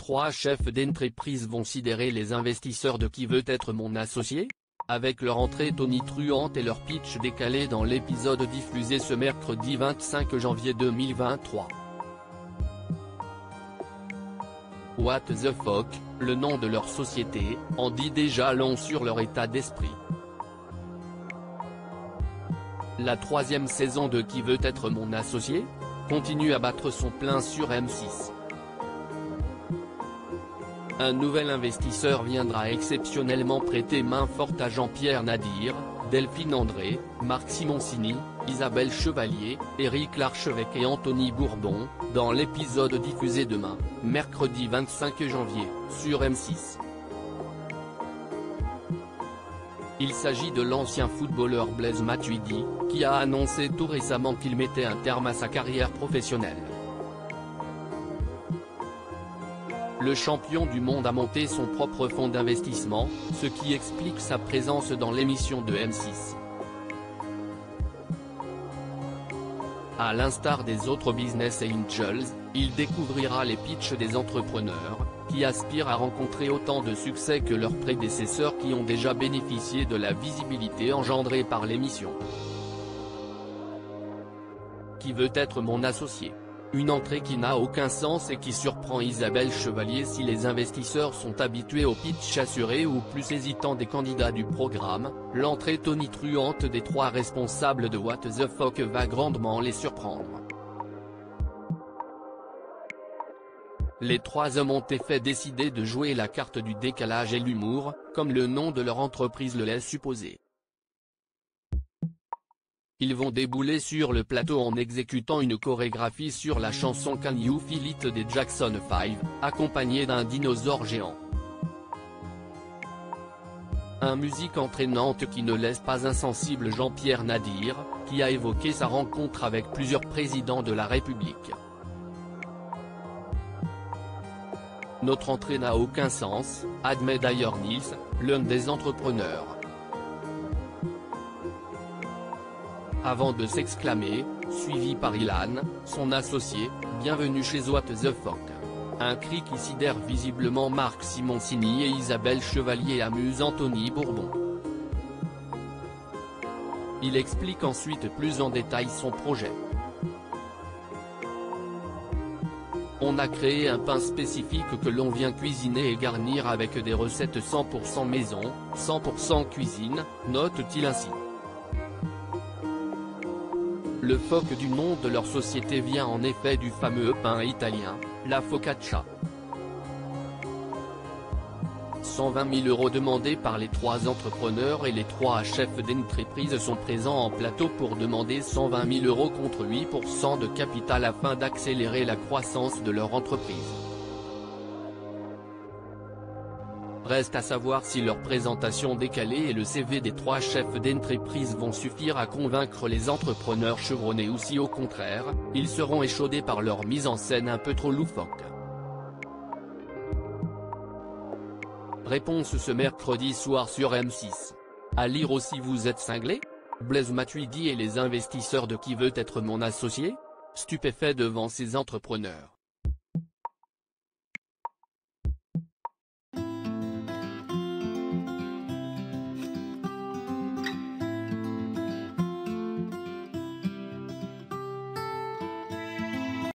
3 chefs d'entreprise vont sidérer les investisseurs de Qui veut être mon associé ? Avec leur entrée tonitruante et leur pitch décalé dans l'épisode diffusé ce mercredi 25 janvier 2023. What the fuck, le nom de leur société, en dit déjà long sur leur état d'esprit. La 3e saison de Qui veut être mon associé ? Continue à battre son plein sur M6. Un nouvel investisseur viendra exceptionnellement prêter main forte à Jean-Pierre Nadir, Delphine André, Marc Simoncini, Isabelle Chevalier, Éric Larchevêque et Anthony Bourbon, dans l'épisode diffusé demain, mercredi 25 janvier, sur M6. Il s'agit de l'ancien footballeur Blaise Matuidi, qui a annoncé tout récemment qu'il mettait un terme à sa carrière professionnelle. Le champion du monde a monté son propre fonds d'investissement, ce qui explique sa présence dans l'émission de M6. À l'instar des autres business angels, il découvrira les pitchs des entrepreneurs, qui aspirent à rencontrer autant de succès que leurs prédécesseurs qui ont déjà bénéficié de la visibilité engendrée par l'émission. Qui veut être mon associé ? Une entrée qui n'a aucun sens et qui surprend Isabelle Chevalier si les investisseurs sont habitués au pitch assuré ou plus hésitants des candidats du programme. L'entrée tonitruante des 3 responsables de What the fuck va grandement les surprendre. Les 3 hommes ont fait décider de jouer la carte du décalage et l'humour, comme le nom de leur entreprise le laisse supposer. Ils vont débouler sur le plateau en exécutant une chorégraphie sur la chanson Can You Feel It des Jackson 5, accompagnée d'un dinosaure géant. Une musique entraînante qui ne laisse pas insensible Jean-Pierre Nadir, qui a évoqué sa rencontre avec plusieurs présidents de la République. Notre entrée n'a aucun sens, admet d'ailleurs Nils, l'un des entrepreneurs. Avant de s'exclamer, suivi par Ilan, son associé, « Bienvenue chez What the fuck ». Un cri qui sidère visiblement Marc Simoncini et Isabelle Chevalier amuse Anthony Bourbon. Il explique ensuite plus en détail son projet. On a créé un pain spécifique que l'on vient cuisiner et garnir avec des recettes 100% maison, 100% cuisine, note-t-il ainsi. Le fuck du nom de leur société vient en effet du fameux pain italien, la focaccia. 120 000 € demandés par les 3 entrepreneurs et les 3 chefs d'entreprise sont présents en plateau pour demander 120 000 € contre 8% de capital afin d'accélérer la croissance de leur entreprise. Reste à savoir si leur présentation décalée et le CV des 3 chefs d'entreprise vont suffire à convaincre les entrepreneurs chevronnés ou si au contraire, ils seront échaudés par leur mise en scène un peu trop loufoque. Réponse ce mercredi soir sur M6. À lire aussi. Vous êtes cinglé ? Blaise Matuidi et les investisseurs de Qui veut être mon associé ? Stupéfaits devant ces entrepreneurs.